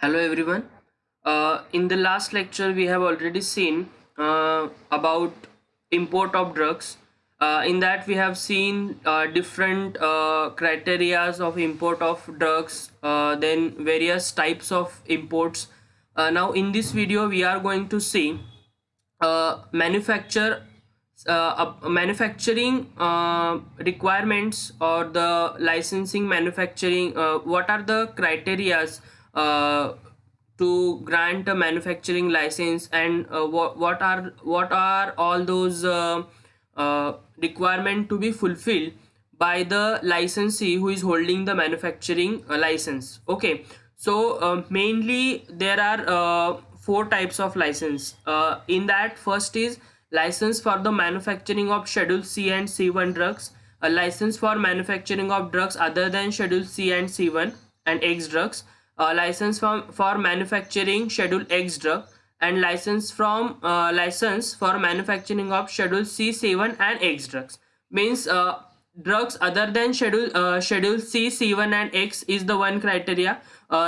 Hello everyone. In the last lecture, we have already seen about import of drugs. In that, we have seen different criterias of import of drugs, then various types of imports. Now, in this video, we are going to see manufacturing requirements or the licensing manufacturing. What are the criterias uh, to grant a manufacturing license, and what are all those requirement to be fulfilled by the licensee who is holding the manufacturing license. Okay, so mainly there are four types of license. In that, first is license for the manufacturing of schedule C and C1 drugs, a license for manufacturing of drugs other than schedule C and C1 and X drugs, a license for manufacturing schedule X drug, and license for manufacturing of schedule C, C1 and X drugs. Means drugs other than schedule C, C1 and X is the one criteria,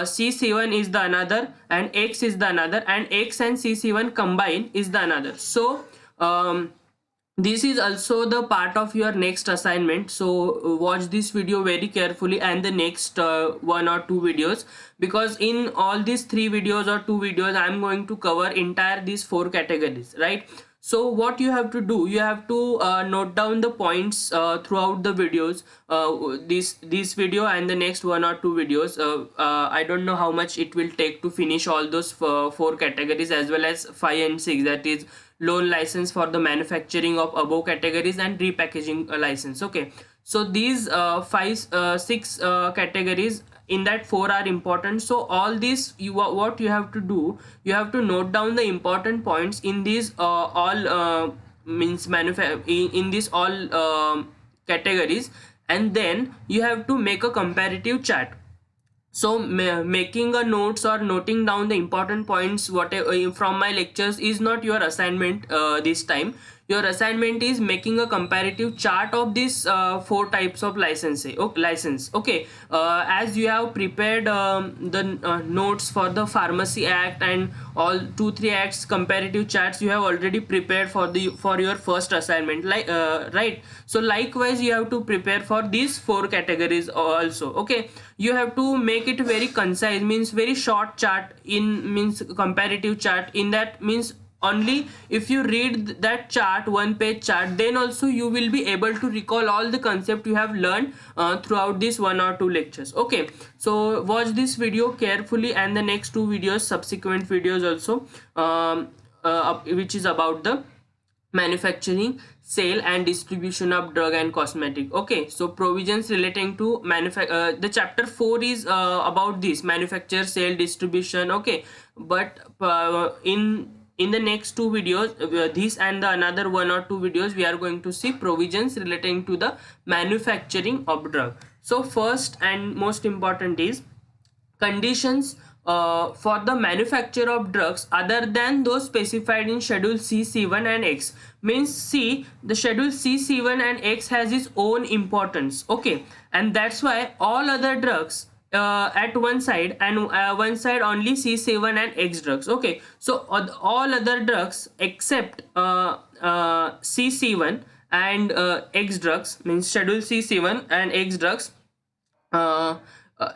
C, C1 is the another, and X is the another, and X and C, C1 combine is the another. So this is also the part of your next assignment, so watch this video very carefully and the next one or two videos, because in all these three videos or two videos I'm going to cover entire these four categories, right? So what you have to do, you have to note down the points throughout the videos, this video and the next one or two videos. I don't know how much it will take to finish all those four categories, as well as 5 and 6, that is loan license for the manufacturing of above categories and repackaging license. Okay, so these six categories, in that four are important. So all these, what you have to do, you have to note down the important points in these all means in these all categories, and then you have to make a comparative chart. So making a notes or noting down the important points whatever from my lectures is not your assignment this time. Your assignment is making a comparative chart of these four types of license. Okay, as you have prepared the notes for the Pharmacy Act and all 2-3 acts comparative charts, you have already prepared for your first assignment, right? So likewise you have to prepare for these four categories also. Okay, you have to make it very concise, means very short chart, in means comparative chart. In that means only if you read that chart, one page chart, then also you will be able to recall all the concept you have learned throughout this one or two lectures. Okay, so watch this video carefully and the next two videos, subsequent videos also, which is about the manufacturing, sale and distribution of drug and cosmetic. Okay, so provisions relating to the chapter 4 is about this manufacture, sale, distribution. Okay, but in the next two videos, this and the another one or two videos, we are going to see provisions relating to the manufacturing of drug. So first and most important is conditions for the manufacture of drugs other than those specified in schedule C, C1 and X. Means C, the schedule C, C1 and X has its own importance. Okay, and that's why all other drugs at one side, and one side only C, C1 and X drugs. Okay, so all other drugs except C, C1 and X drugs, means schedule C, C1 and X drugs, uh, uh,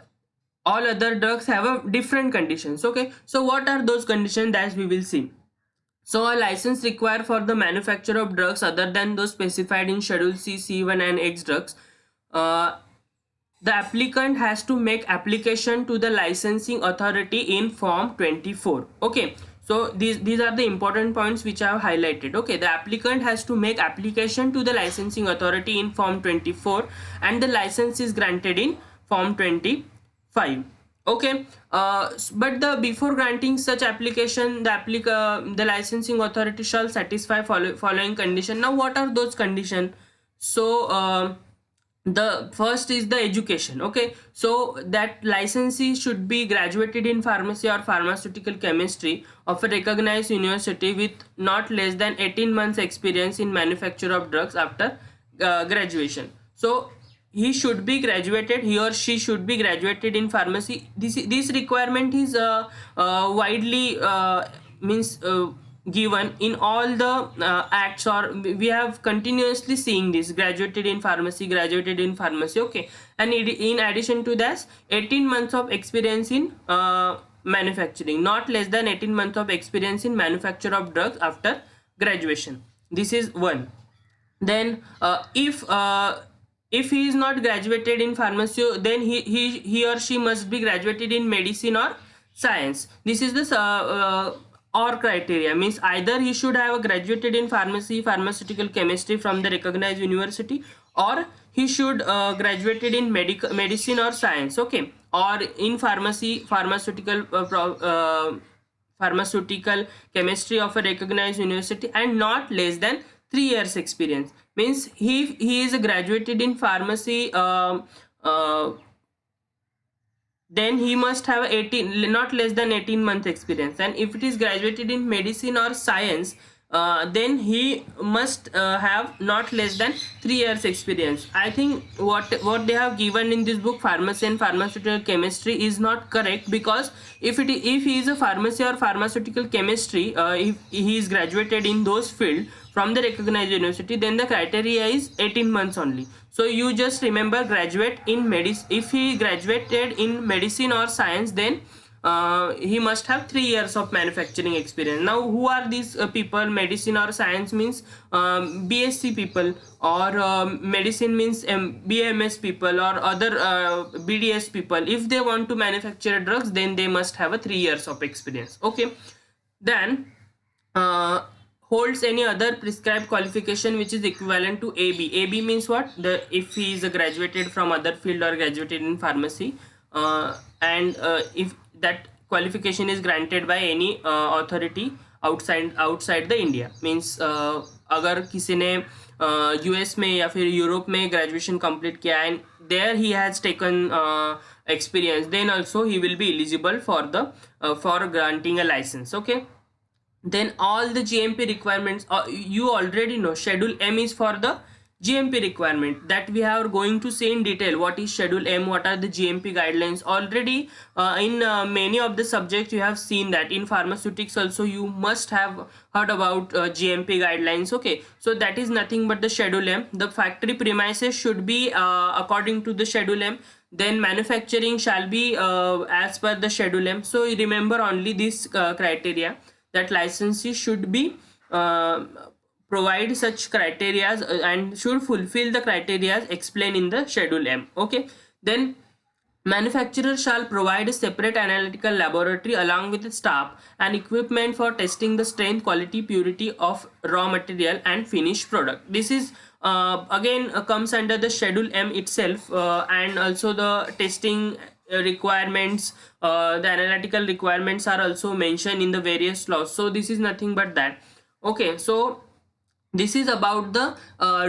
all other drugs have a different conditions. Okay, so what are those conditions, that we will see. So a license required for the manufacture of drugs other than those specified in schedule C, C1 and X drugs, uh, the applicant has to make application to the licensing authority in form 24. Okay, so these are the important points which I have highlighted. Okay, the applicant has to make application to the licensing authority in form 24, and the license is granted in form 25. Okay, but the before granting such application, the licensing authority shall satisfy following condition. Now what are those conditions? So the first is the education. Okay, so that licensee should be graduated in pharmacy or pharmaceutical chemistry of a recognized university with not less than 18 months experience in manufacture of drugs after graduation. So he should be graduated, he or she should be graduated in pharmacy. This requirement is widely means given in all the acts, or we have continuously seeing this: graduated in pharmacy, graduated in pharmacy. Okay, and in addition to that, 18 months of experience in manufacturing, not less than 18 months of experience in manufacture of drugs after graduation. This is one. Then if he is not graduated in pharmacy, then he or she must be graduated in medicine or science. This is the or criteria, means either he should have graduated in pharmacy, pharmaceutical chemistry from the recognized university, or he should graduated in medicine or science. Okay, or in pharmacy, pharmaceutical chemistry of a recognized university, and not less than 3 years experience. Means he is graduated in pharmacy, then he must have 18, not less than 18-month experience. And if it is graduated in medicine or science, then he must have not less than 3 years experience. I think what they have given in this book, pharmacy and pharmaceutical chemistry, is not correct, because if he is a pharmacy or pharmaceutical chemistry, if he is graduated in those field from the recognized university, then the criteria is 18 months only. So you just remember, graduate in medicine. If he graduated in medicine or science, then he must have 3 years of manufacturing experience. Now, who are these people? Medicine or science means BSc people, or medicine means BMS people, or other BDS people. If they want to manufacture drugs, then they must have a 3 years of experience. Okay, then holds any other prescribed qualification which is equivalent to AB. AB means what? If he is graduated from other field or graduated in pharmacy, and if that qualification is granted by any authority outside the India, means अगर किसी ने US में या फिर Europe में graduation complete किया and there he has taken experience, then also he will be eligible for granting a license. Okay, then all the GMP requirements, you already know. Schedule M is for the GMP requirement, that we are going to see in detail. What is Schedule M, what are the GMP guidelines? Already in many of the subjects you have seen that. In pharmaceutics also you must have heard about GMP guidelines. Okay, so that is nothing but the Schedule M. The factory premises should be according to the Schedule M. Then manufacturing shall be as per the Schedule M. So you remember only this criteria, that licensee should be provide such criteria and should fulfill the criteria explained in the Schedule M. Okay, then manufacturer shall provide a separate analytical laboratory along with staff and equipment for testing the strength, quality, purity of raw material and finished product. This is again comes under the Schedule M itself, and also the testing requirements, the analytical requirements are also mentioned in the various laws. So this is nothing but that. Okay, so this is about the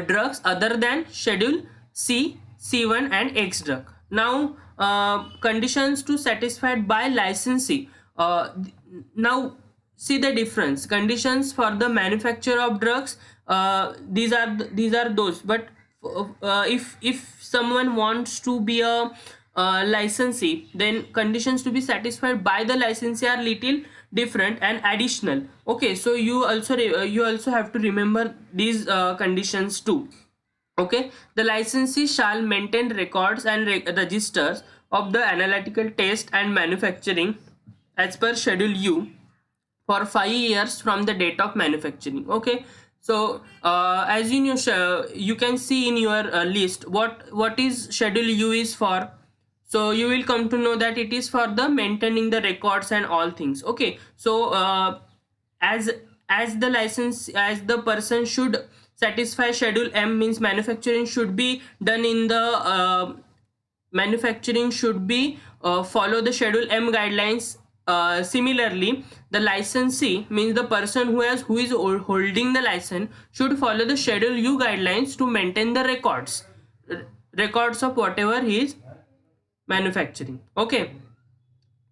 drugs other than Schedule C, C1 and X drug. Now conditions to satisfied by licensee. Now see the difference. Conditions for the manufacture of drugs, these are those. But if someone wants to be a licensee, then conditions to be satisfied by the licensee are little different and additional. Okay, so you also have to remember these conditions too. Okay, the licensee shall maintain records and registers of the analytical test and manufacturing as per Schedule U for 5 years from the date of manufacturing. Okay, so as you know, you can see in your list what is Schedule U is for. So you will come to know that it is for the maintaining the records and all things. Okay, so as the license, as the person should satisfy Schedule M, means manufacturing should be done in the manufacturing should be follow the Schedule M guidelines. Similarly, the licensee, means the person who is holding the license, should follow the Schedule U guidelines to maintain the records of whatever he is manufacturing. Okay,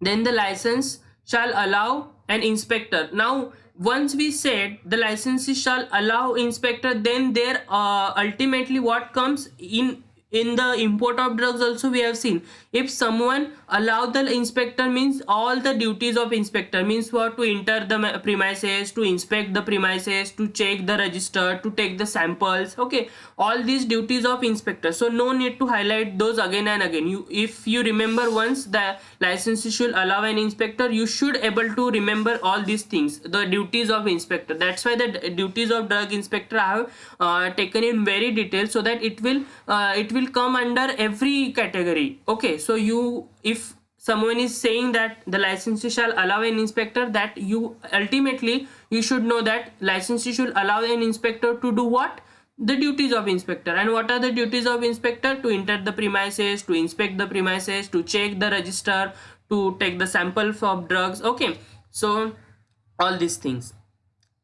then the license shall allow an inspector. Now once we said the licensee shall allow inspector, then there ultimately what comes in in the import of drugs also we have seen, if someone allow the inspector, means all the duties of inspector means what, to enter the premises, to inspect the premises, to check the register, to take the samples. Okay, all these duties of inspector, so no need to highlight those again and again. You, if you remember once the license should allow an inspector, you should able to remember all these things, the duties of inspector. That's why the duties of drug inspector I have taken in very detail, so that it will come under every category. Okay, so you, if someone is saying that the licensee shall allow an inspector, that you ultimately you should know that licensee should allow an inspector to do what, the duties of inspector. And what are the duties of inspector? To enter the premises, to inspect the premises, to check the register, to take the sample of drugs. Okay, so all these things.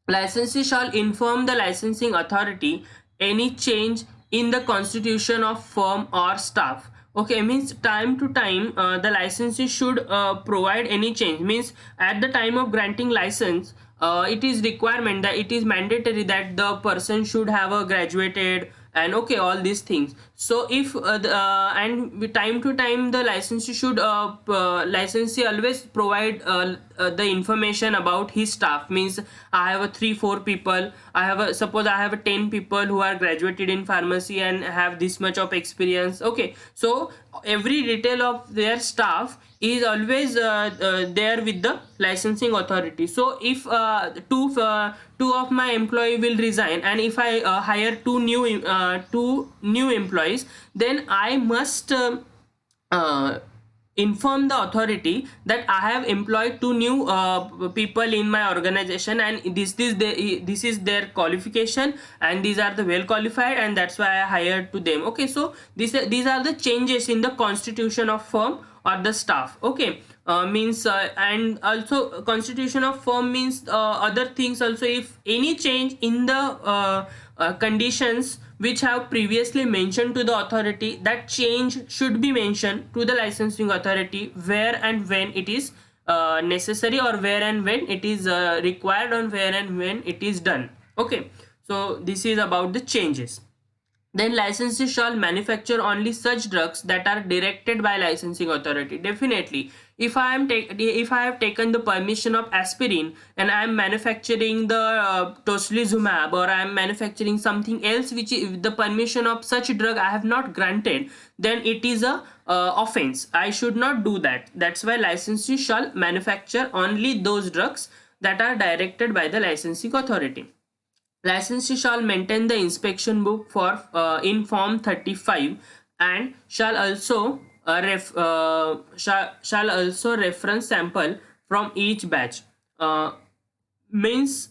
Licensee shall inform the licensing authority any change in the constitution of firm or staff. Okay, means time to time the licensee should provide any change, means at the time of granting license, it is requirement that it is mandatory that the person should have a graduated, and okay, all these things. So if and with time to time the licensee should licensee always provide the information about his staff, means I have a 3-4 people, I have a, suppose I have a 10 people who are graduated in pharmacy and have this much of experience. Okay, so every detail of their staff is always there with the licensing authority. So if two of my employee will resign, and if I hire two new employees, then I must uh, inform the authority that I have employed two new people in my organization, and this is their qualification, and these are the well qualified, and that's why I hired to them. Okay, so these are the changes in the constitution of firm or the staff. Okay, means and also constitution of firm means other things also. If any change in the conditions which have previously mentioned to the authority, that change should be mentioned to the licensing authority where and when it is necessary, or where and when it is required, or where and when it is done. Okay, so this is about the changes. Then licensee shall manufacture only such drugs that are directed by licensing authority. Definitely, if if I have taken the permission of aspirin and I am manufacturing the tocilizumab, or I am manufacturing something else which is the permission of such drug I have not granted, then it is a offense. I should not do that. That's why licensee shall manufacture only those drugs that are directed by the licensing authority. Licensee shall maintain the inspection book for in Form 35, and shall also shall also reference sample from each batch. Means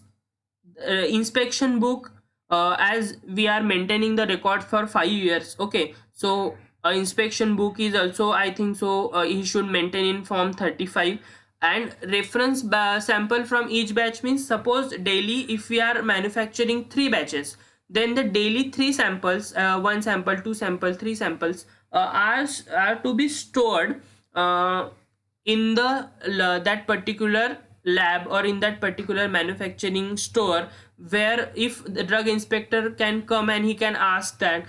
inspection book, as we are maintaining the record for 5 years. Okay, so inspection book is also, I think so, he should maintain in Form 35. And reference sample from each batch means, suppose daily if we are manufacturing 3 batches, then the daily 3 samples, 1 sample, 2 sample, 3 samples are to be stored in the that particular lab, or in that particular manufacturing store, where if the drug inspector can come and he can ask that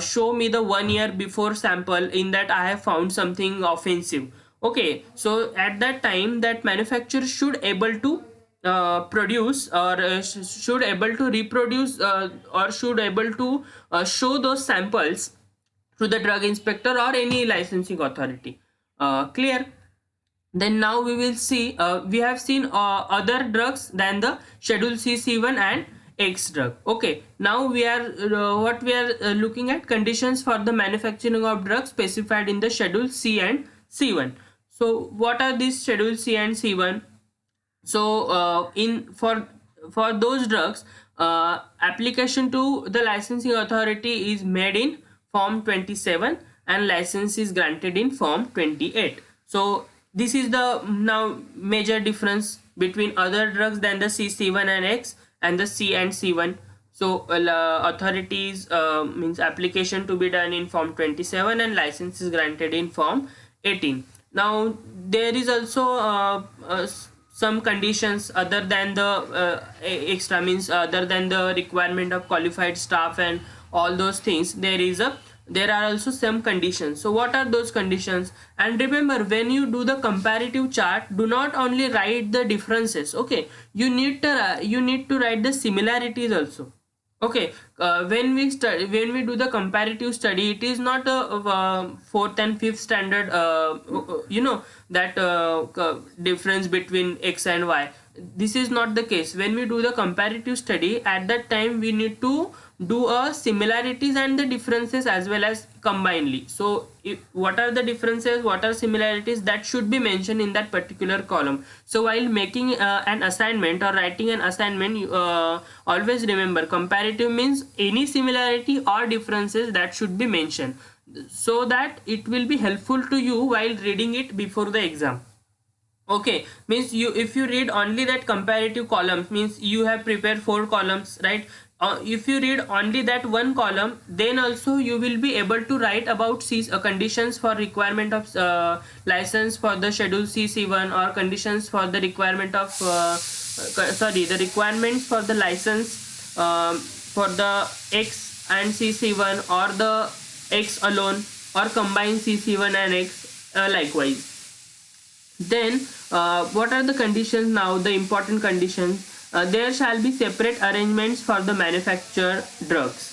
show me the 1 year before sample in that I have found something offensive. Okay, so at that time that manufacturer should able to produce, or should able to reproduce, or should able to show those samples to the drug inspector or any licensing authority. Clear? Then now we will see, we have seen other drugs than the schedule C, C1 and X drug. Okay, now we are what we are looking at, conditions for the manufacturing of drugs specified in the schedule C and C1. So what are these schedule C and C1? So in for those drugs, application to the licensing authority is made in Form 27, and license is granted in Form 28. So this is the now major difference between other drugs than the C, C1 and X, and the C and C1. So authorities means application to be done in Form 27, and license is granted in Form 18. Now there is also some conditions other than the extra, means other than the requirement of qualified staff and all those things. There is a there are also some conditions. So what are those conditions? And remember, when you do the comparative chart, do not only write the differences. Okay, you need to write the similarities also. Okay, when we do the comparative study, it is not a fourth and fifth standard that difference between x and y. This is not the case. When we do the comparative study, at that time we need to do a similarities and the differences as well as combinedly. So what are the differences, what are similarities, that should be mentioned in that particular column. So while making an assignment or writing an assignment, always remember, comparative means any similarity or differences that should be mentioned, so that it will be helpful to you while reading it before the exam. Okay, means you, if you read only that comparative columns, means you have prepared 4 columns, right? If you read only that one column, then also you will be able to write about conditions for requirement of license for the schedule C1, or conditions for the requirement of the requirements for the license for the X and CC1, or the X alone, or combine CC1 and X likewise. Then what are the conditions now? The important conditions. There shall be separate arrangements for the manufactured drugs.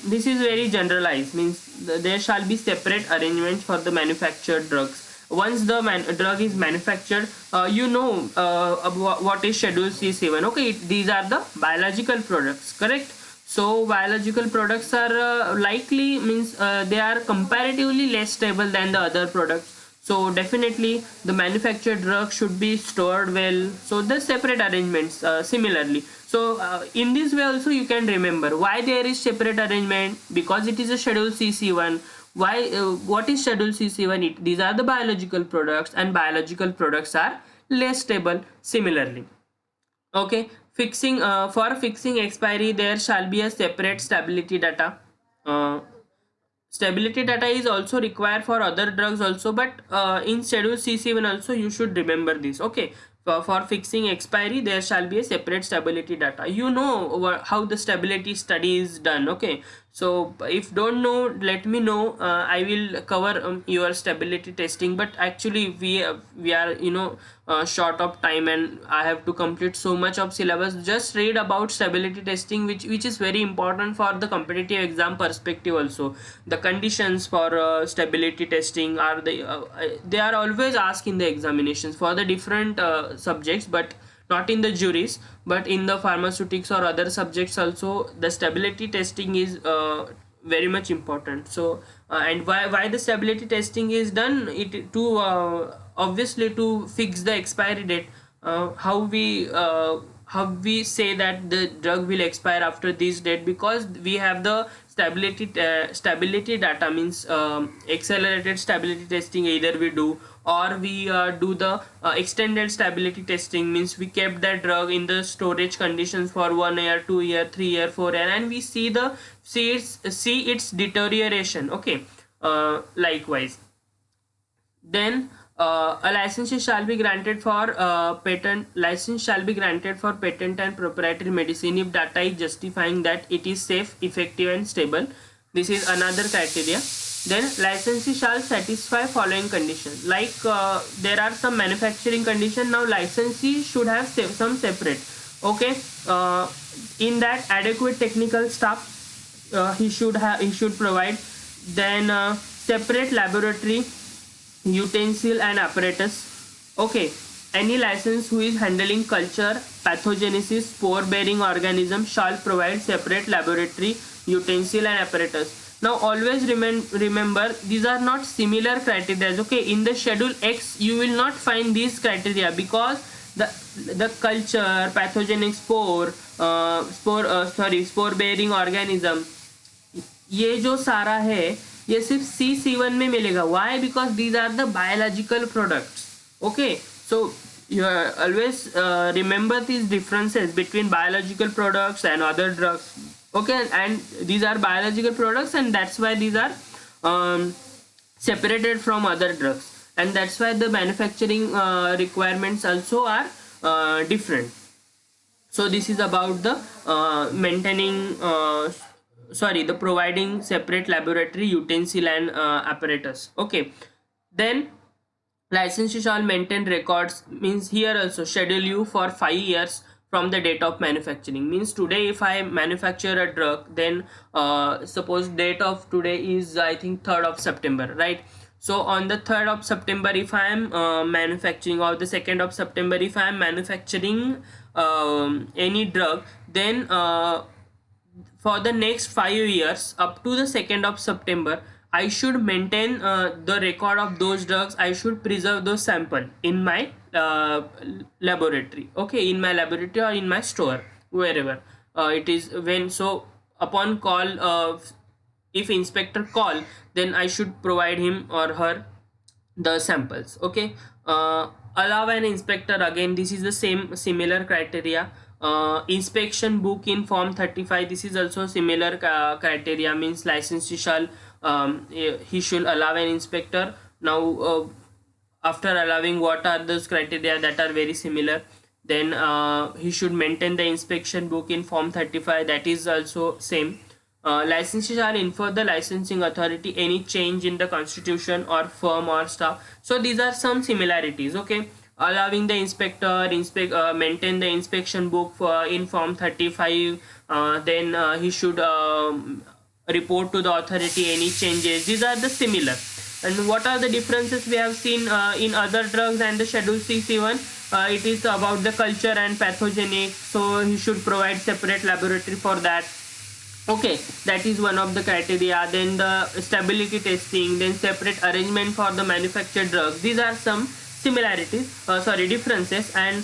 This is very generalized, means there shall be separate arrangements for the manufactured drugs. Once the drug is manufactured, what is schedule C7. Okay, these are the biological products, correct? So biological products are likely, means they are comparatively less stable than the other products. So definitely the manufactured drug should be stored well. So the separate arrangements similarly. So in this way also you can remember why there is separate arrangement, because it is a schedule CC1. Why what is schedule CC1? These are the biological products, and biological products are less stable similarly. Okay, fixing for fixing expiry, there shall be a separate stability data. uh, Stability data is also required for other drugs also, but in schedule C7 also you should remember this. Okay, for fixing expiry, there shall be a separate stability data. You know how the stability study is done. Okay, so if don't know, let me know. I will cover your stability testing, but actually we are short of time, and I have to complete so much of syllabus. Just read about stability testing, which is very important for the competitive exam perspective also. The conditions for stability testing are they are always asked in the examinations for the different subjects, but not in the juries, but in the pharmaceutics or other subjects also the stability testing is very much important. So and why the stability testing is done, it to obviously to fix the expiry date. How we say that the drug will expire after this date, because we have the stability data, means accelerated stability testing either we do, or we do the extended stability testing, means we kept that drug in the storage conditions for 1 year, 2 year, 3 year, 4 year, and we see its deterioration. Okay, likewise. Then a license shall be granted for patent license shall be granted for patent and proprietary medicine if data is justifying that it is safe, effective and stable. This is another criteria. Then licensee shall satisfy following conditions, like there are some manufacturing condition. Now licensee should have some separate. Okay, in that adequate technical staff he should provide. Then separate laboratory utensil and apparatus. Okay, any license who is handling culture, pathogenesis, spore bearing organism shall provide separate laboratory utensil and apparatus. Now always remember, these are not similar criteria. Okay, in the schedule X you will not find these criteria, because the culture, pathogenic spore bearing organism, ये जो सारा है ये सिर्फ C7 में मिलेगा. Why? Because these are the biological products. Okay, so you always remember these differences between biological products and other drugs. Okay, and these are biological products, and that's why these are separated from other drugs, and that's why the manufacturing requirements also are different. So this is about the maintaining sorry, the providing separate laboratory utensil and apparatus. Okay, then licensee shall maintain records, means here also schedule you for 5 years from the date of manufacturing. Means today if I manufacture a drug, then suppose date of today is I think 3rd of September, right? So on the 3rd of September, if I am manufacturing, or the 2nd of September if I am manufacturing any drug, then for the next 5 years up to the 2nd of September, I should maintain the record of those drugs. I should preserve those sample in my laboratory. Okay, in my laboratory or in my store, wherever it is. When so upon call, if inspector call, then I should provide him or her the samples. Okay, allow an inspector, again this is the similar criteria. Inspection book in form 35, this is also similar criteria, means licensee shall he should allow an inspector. Now after allowing, what are those criteria that are very similar? Then he should maintain the inspection book in form 35, that is also same. Licensee shall inform the licensing authority any change in the constitution or firm or staff. So these are some similarities. Okay, allowing the inspector maintain the inspection book in form 35. Then he should report to the authority any changes. These are the similar. And what are the differences we have seen in other drugs and the schedule CC1? It is about the culture and pathogenic, so he should provide separate laboratory for that. Okay, that is one of the criteria. Then the stability testing, then separate arrangement for the manufactured drugs. These are some similarities, sorry, differences. And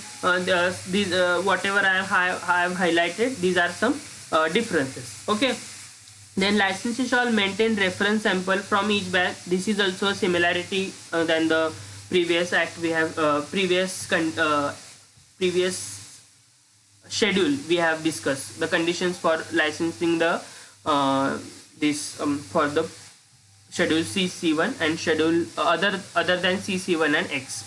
these whatever I have highlighted, these are some differences. Okay, then licensee shall maintain reference sample from each batch. This is also a similarity than the previous act. We have previous schedule we have discussed the conditions for licensing the this for the schedule CC1 and schedule other than CC1 and X.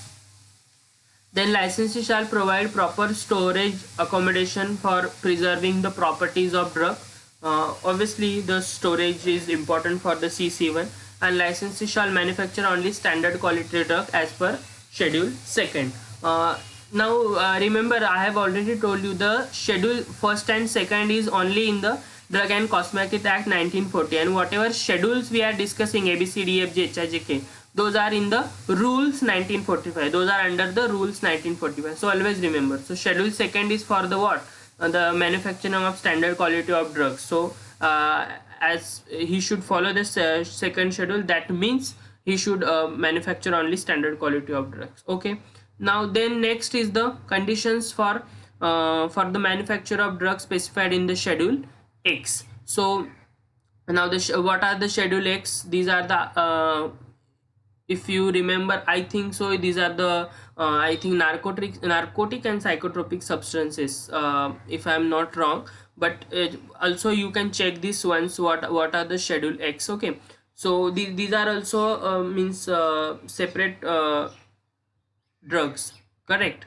Then licensee shall provide proper storage accommodation for preserving the properties of drug. Obviously the storage is important for the CC1. And licensee shall manufacture only standard quality drug as per schedule 2nd. Now remember, I have already told you the schedule 1st and 2nd is only in the Drug and Cosmetic Act 1940, and whatever schedules we are discussing, A B C D F G H I J K, those are in the rules 1945. Those are under the rules 1945. So always remember. So schedule 2nd is for the what? The manufacturing of standard quality of drugs. So as he should follow this 2nd schedule, that means he should manufacture only standard quality of drugs. Okay. Now then next is the conditions for the manufacture of drugs specified in the schedule X. So now what are the schedule X? These are the if you remember, I think so, these are the I think narcotic and psychotropic substances, if I am not wrong. But also you can check this once, what are the schedule X. Okay, so these are also means separate drugs, correct?